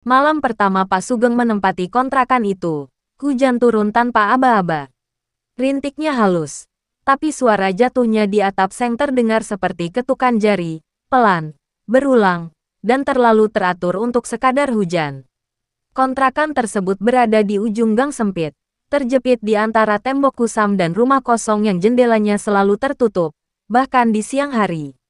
Malam pertama Pak Sugeng menempati kontrakan itu, hujan turun tanpa aba-aba. Rintiknya halus, tapi suara jatuhnya di atap seng terdengar seperti ketukan jari, pelan, berulang, dan terlalu teratur untuk sekadar hujan. Kontrakan tersebut berada di ujung gang sempit, terjepit di antara tembok kusam dan rumah kosong yang jendelanya selalu tertutup, bahkan di siang hari.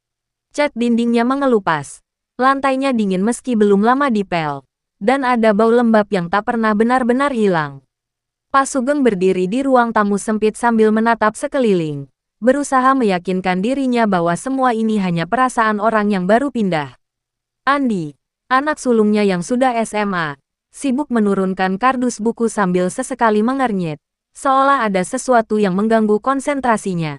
Cat dindingnya mengelupas, lantainya dingin meski belum lama dipel, dan ada bau lembab yang tak pernah benar-benar hilang. Pak Sugeng berdiri di ruang tamu sempit sambil menatap sekeliling, berusaha meyakinkan dirinya bahwa semua ini hanya perasaan orang yang baru pindah. Andi, anak sulungnya yang sudah SMA, sibuk menurunkan kardus buku sambil sesekali mengernyit, seolah ada sesuatu yang mengganggu konsentrasinya.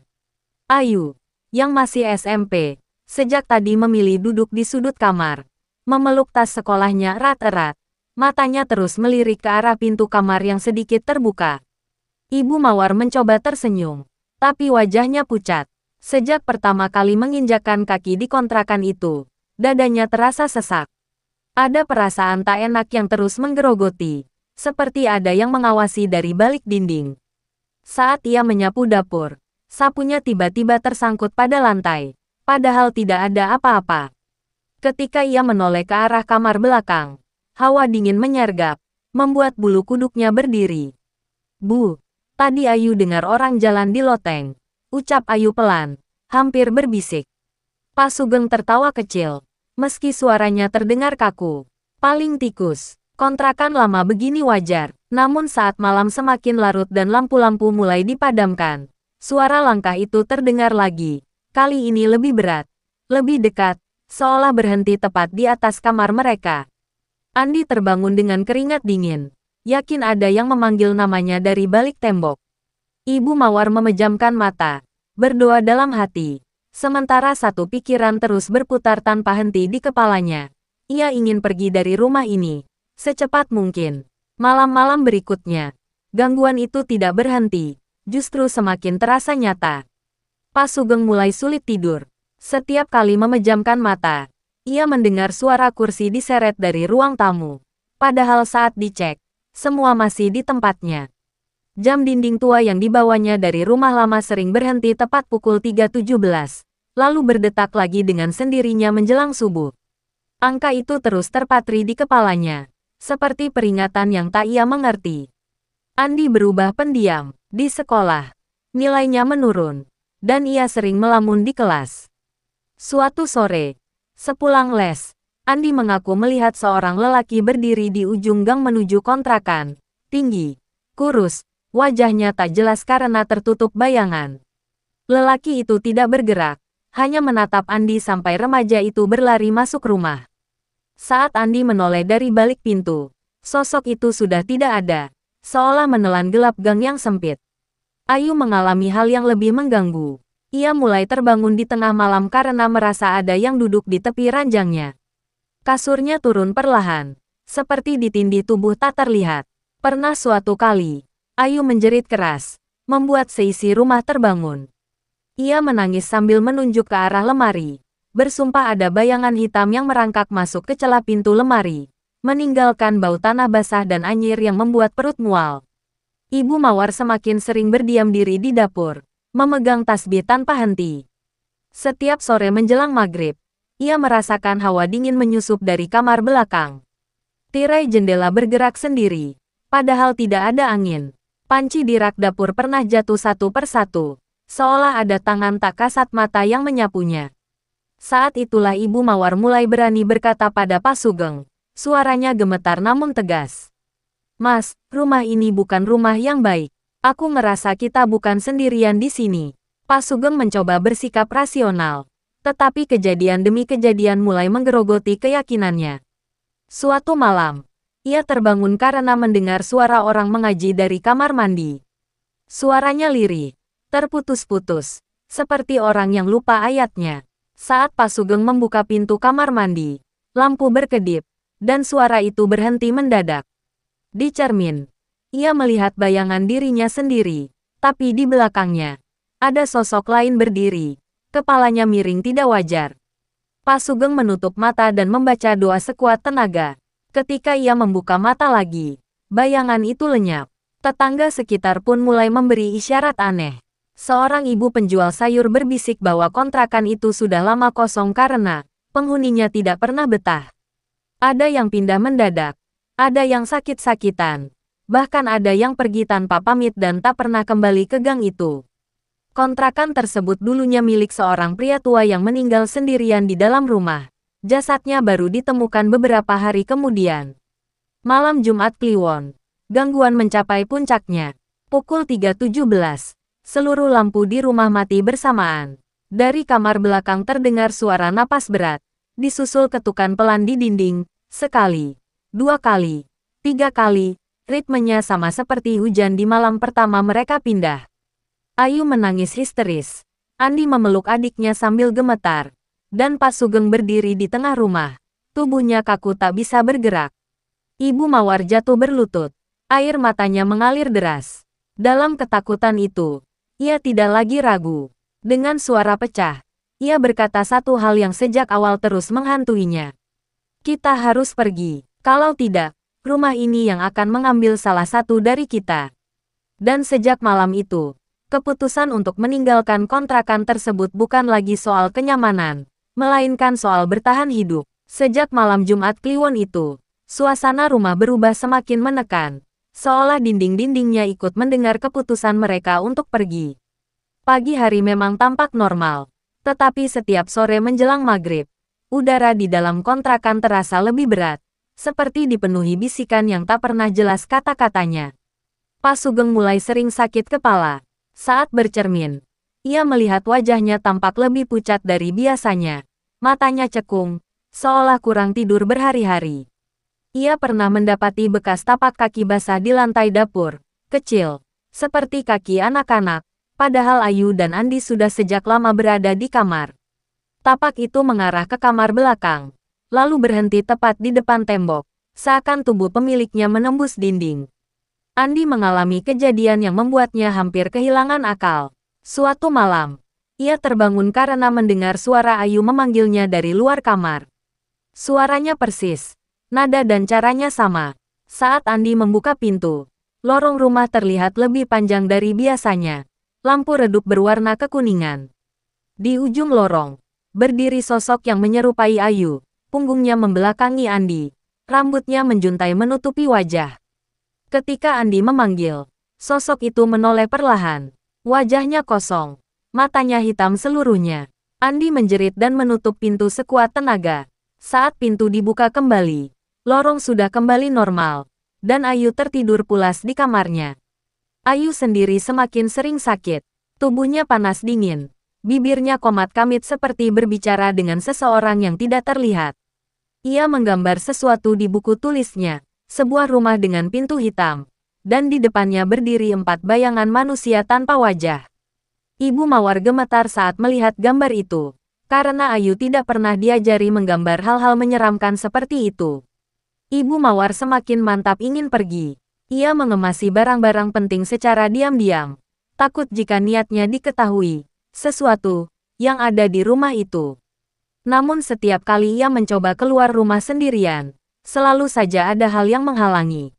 Ayu, yang masih SMP, sejak tadi memilih duduk di sudut kamar, memeluk tas sekolahnya erat-erat, matanya terus melirik ke arah pintu kamar yang sedikit terbuka. Ibu Mawar mencoba tersenyum, tapi wajahnya pucat. Sejak pertama kali menginjakkan kaki di kontrakan itu, dadanya terasa sesak. Ada perasaan tak enak yang terus menggerogoti, seperti ada yang mengawasi dari balik dinding. Saat ia menyapu dapur, sapunya tiba-tiba tersangkut pada lantai, padahal tidak ada apa-apa. Ketika ia menoleh ke arah kamar belakang, hawa dingin menyergap, membuat bulu kuduknya berdiri. "Bu, tadi Ayu dengar orang jalan di loteng," ucap Ayu pelan, hampir berbisik. Pak Sugeng tertawa kecil. Meski suaranya terdengar kaku, paling tikus, kontrakan lama begini wajar. Namun saat malam semakin larut dan lampu-lampu mulai dipadamkan, suara langkah itu terdengar lagi, kali ini lebih berat, lebih dekat, seolah berhenti tepat di atas kamar mereka. Andi terbangun dengan keringat dingin, yakin ada yang memanggil namanya dari balik tembok. Ibu Mawar memejamkan mata, berdoa dalam hati. Sementara satu pikiran terus berputar tanpa henti di kepalanya. Ia ingin pergi dari rumah ini secepat mungkin. Malam-malam berikutnya, gangguan itu tidak berhenti, justru semakin terasa nyata. Pak Sugeng mulai sulit tidur. Setiap kali memejamkan mata, ia mendengar suara kursi diseret dari ruang tamu. Padahal saat dicek, semua masih di tempatnya. Jam dinding tua yang dibawanya dari rumah lama sering berhenti tepat pukul 3.17, lalu berdetak lagi dengan sendirinya menjelang subuh. Angka itu terus terpatri di kepalanya, seperti peringatan yang tak ia mengerti. Andi berubah pendiam. Di sekolah, nilainya menurun, dan ia sering melamun di kelas. Suatu sore, sepulang les, Andi mengaku melihat seorang lelaki berdiri di ujung gang menuju kontrakan. Tinggi, kurus, wajahnya tak jelas karena tertutup bayangan. Lelaki itu tidak bergerak, hanya menatap Andi sampai remaja itu berlari masuk rumah. Saat Andi menoleh dari balik pintu, sosok itu sudah tidak ada, seolah menelan gelap gang yang sempit. Ayu mengalami hal yang lebih mengganggu. Ia mulai terbangun di tengah malam karena merasa ada yang duduk di tepi ranjangnya. Kasurnya turun perlahan, seperti ditindih tubuh tak terlihat. Pernah suatu kali, Ayu menjerit keras, membuat seisi rumah terbangun. Ia menangis sambil menunjuk ke arah lemari. Bersumpah ada bayangan hitam yang merangkak masuk ke celah pintu lemari, meninggalkan bau tanah basah dan anyir yang membuat perut mual. Ibu Mawar semakin sering berdiam diri di dapur, memegang tasbih tanpa henti. Setiap sore menjelang maghrib, ia merasakan hawa dingin menyusup dari kamar belakang. Tirai jendela bergerak sendiri, padahal tidak ada angin. Panci di rak dapur pernah jatuh satu persatu, seolah ada tangan tak kasat mata yang menyapunya. Saat itulah Ibu Mawar mulai berani berkata pada Pak Sugeng. Suaranya gemetar namun tegas. "Mas, rumah ini bukan rumah yang baik. Aku ngerasa kita bukan sendirian di sini." Pak Sugeng mencoba bersikap rasional, tetapi kejadian demi kejadian mulai menggerogoti keyakinannya. Suatu malam, ia terbangun karena mendengar suara orang mengaji dari kamar mandi. Suaranya lirih, terputus-putus, seperti orang yang lupa ayatnya. Saat Pak Sugeng membuka pintu kamar mandi, lampu berkedip, dan suara itu berhenti mendadak. Di cermin, ia melihat bayangan dirinya sendiri, tapi di belakangnya, ada sosok lain berdiri, kepalanya miring tidak wajar. Pak Sugeng menutup mata dan membaca doa sekuat tenaga. Ketika ia membuka mata lagi, bayangan itu lenyap. Tetangga sekitar pun mulai memberi isyarat aneh. Seorang ibu penjual sayur berbisik bahwa kontrakan itu sudah lama kosong karena penghuninya tidak pernah betah. Ada yang pindah mendadak, ada yang sakit-sakitan, bahkan ada yang pergi tanpa pamit dan tak pernah kembali ke gang itu. Kontrakan tersebut dulunya milik seorang pria tua yang meninggal sendirian di dalam rumah. Jasadnya baru ditemukan beberapa hari kemudian. Malam Jumat Kliwon. Gangguan mencapai puncaknya. Pukul 3.17. Seluruh lampu di rumah mati bersamaan. Dari kamar belakang terdengar suara napas berat. Disusul ketukan pelan di dinding. Sekali. 2 kali. 3 kali. Ritmenya sama seperti hujan di malam pertama mereka pindah. Ayu menangis histeris. Andi memeluk adiknya sambil gemetar. Dan Pak Sugeng berdiri di tengah rumah. Tubuhnya kaku tak bisa bergerak. Ibu Mawar jatuh berlutut. Air matanya mengalir deras. Dalam ketakutan itu, ia tidak lagi ragu. Dengan suara pecah, ia berkata satu hal yang sejak awal terus menghantuinya. Kita harus pergi. Kalau tidak, rumah ini yang akan mengambil salah satu dari kita. Dan sejak malam itu, keputusan untuk meninggalkan kontrakan tersebut bukan lagi soal kenyamanan, melainkan soal bertahan hidup. Sejak malam Jumat Kliwon itu, suasana rumah berubah semakin menekan. Seolah dinding-dindingnya ikut mendengar keputusan mereka untuk pergi. Pagi hari memang tampak normal, tetapi setiap sore menjelang maghrib, udara di dalam kontrakan terasa lebih berat, seperti dipenuhi bisikan yang tak pernah jelas kata-katanya. Pak Sugeng mulai sering sakit kepala. Saat bercermin, ia melihat wajahnya tampak lebih pucat dari biasanya. Matanya cekung, seolah kurang tidur berhari-hari. Ia pernah mendapati bekas tapak kaki basah di lantai dapur, kecil, seperti kaki anak-anak, padahal Ayu dan Andi sudah sejak lama berada di kamar. Tapak itu mengarah ke kamar belakang, lalu berhenti tepat di depan tembok, seakan tubuh pemiliknya menembus dinding. Andi mengalami kejadian yang membuatnya hampir kehilangan akal. Suatu malam, ia terbangun karena mendengar suara Ayu memanggilnya dari luar kamar. Suaranya persis. Nada dan caranya sama. Saat Andi membuka pintu, lorong rumah terlihat lebih panjang dari biasanya. Lampu redup berwarna kekuningan. Di ujung lorong, berdiri sosok yang menyerupai Ayu. Punggungnya membelakangi Andi. Rambutnya menjuntai menutupi wajah. Ketika Andi memanggil, sosok itu menoleh perlahan. Wajahnya kosong. Matanya hitam seluruhnya. Andi menjerit dan menutup pintu sekuat tenaga. Saat pintu dibuka kembali, lorong sudah kembali normal, dan Ayu tertidur pulas di kamarnya. Ayu sendiri semakin sering sakit. Tubuhnya panas dingin. Bibirnya komat-kamit seperti berbicara dengan seseorang yang tidak terlihat. Ia menggambar sesuatu di buku tulisnya, sebuah rumah dengan pintu hitam, dan di depannya berdiri 4 bayangan manusia tanpa wajah. Ibu Mawar gemetar saat melihat gambar itu, karena Ayu tidak pernah diajari menggambar hal-hal menyeramkan seperti itu. Ibu Mawar semakin mantap ingin pergi. Ia mengemasi barang-barang penting secara diam-diam, takut jika niatnya diketahui sesuatu yang ada di rumah itu. Namun setiap kali ia mencoba keluar rumah sendirian, selalu saja ada hal yang menghalangi.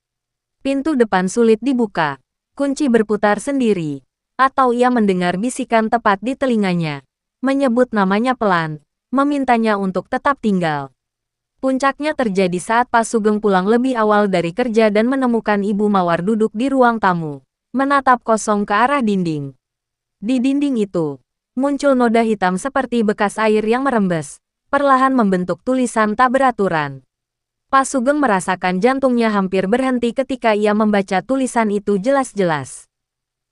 Pintu depan sulit dibuka, kunci berputar sendiri, atau ia mendengar bisikan tepat di telinganya, menyebut namanya pelan, memintanya untuk tetap tinggal. Puncaknya terjadi saat Pak Sugeng pulang lebih awal dari kerja dan menemukan Ibu Mawar duduk di ruang tamu, menatap kosong ke arah dinding. Di dinding itu, muncul noda hitam seperti bekas air yang merembes, perlahan membentuk tulisan tak beraturan. Pak Sugeng merasakan jantungnya hampir berhenti ketika ia membaca tulisan itu jelas-jelas.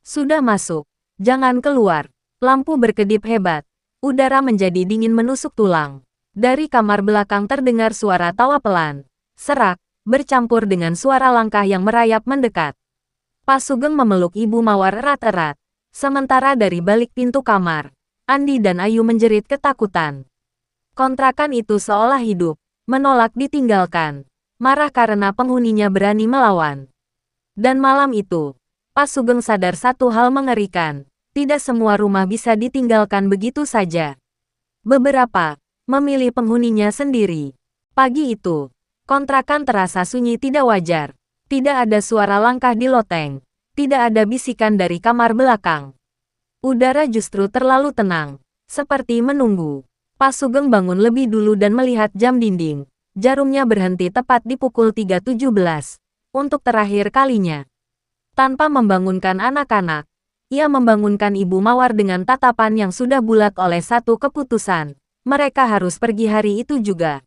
Sudah masuk, jangan keluar. Lampu berkedip hebat. Udara menjadi dingin menusuk tulang. Dari kamar belakang terdengar suara tawa pelan, serak, bercampur dengan suara langkah yang merayap mendekat. Pak Sugeng memeluk Ibu Mawar erat-erat. Sementara dari balik pintu kamar, Andi dan Ayu menjerit ketakutan. Kontrakan itu seolah hidup, menolak ditinggalkan, marah karena penghuninya berani melawan. Dan malam itu, Pak Sugeng sadar satu hal mengerikan. Tidak semua rumah bisa ditinggalkan begitu saja. Beberapa memilih penghuninya sendiri. Pagi itu, Kontrakan terasa sunyi tidak wajar. Tidak ada suara langkah di loteng. Tidak ada bisikan dari kamar belakang. Udara justru terlalu tenang. Seperti menunggu. Pak Sugeng bangun lebih dulu dan melihat jam dinding. Jarumnya berhenti tepat di pukul 3.17. Untuk terakhir kalinya. Tanpa membangunkan anak-anak, ia membangunkan Ibu Mawar dengan tatapan yang sudah bulat oleh satu keputusan. Mereka harus pergi hari itu juga.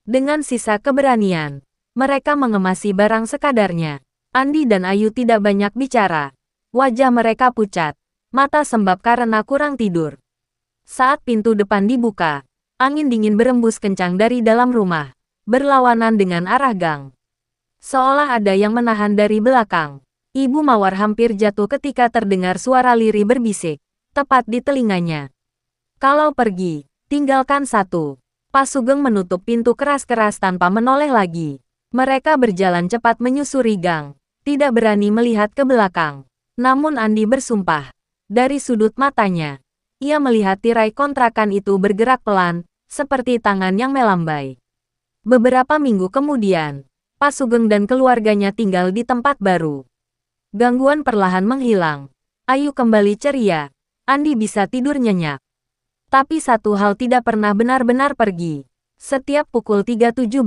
Dengan sisa keberanian, mereka mengemasi barang sekadarnya. Andi dan Ayu tidak banyak bicara. Wajah mereka pucat, mata sembab karena kurang tidur. Saat pintu depan dibuka, angin dingin berembus kencang dari dalam rumah, berlawanan dengan arah gang. Seolah ada yang menahan dari belakang. Ibu Mawar hampir jatuh ketika terdengar suara lirih berbisik, tepat di telinganya. Kalau pergi, tinggalkan satu. Pak Sugeng menutup pintu keras-keras tanpa menoleh lagi. Mereka berjalan cepat menyusuri gang, tidak berani melihat ke belakang. Namun Andi bersumpah. Dari sudut matanya, ia melihat tirai kontrakan itu bergerak pelan, seperti tangan yang melambai. Beberapa minggu kemudian, Pak Sugeng dan keluarganya tinggal di tempat baru. Gangguan perlahan menghilang. Ayu kembali ceria. Andi bisa tidur nyenyak. Tapi satu hal tidak pernah benar-benar pergi. Setiap pukul 3.17,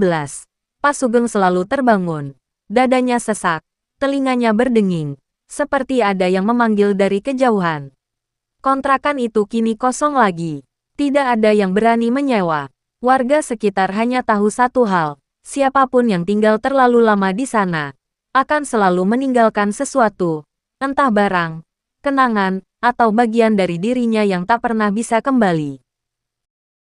Pak Sugeng selalu terbangun. Dadanya sesak, telinganya berdenging, seperti ada yang memanggil dari kejauhan. Kontrakan itu kini kosong lagi. Tidak ada yang berani menyewa. Warga sekitar hanya tahu satu hal, siapapun yang tinggal terlalu lama di sana, akan selalu meninggalkan sesuatu, entah barang, kenangan, atau bagian dari dirinya yang tak pernah bisa kembali.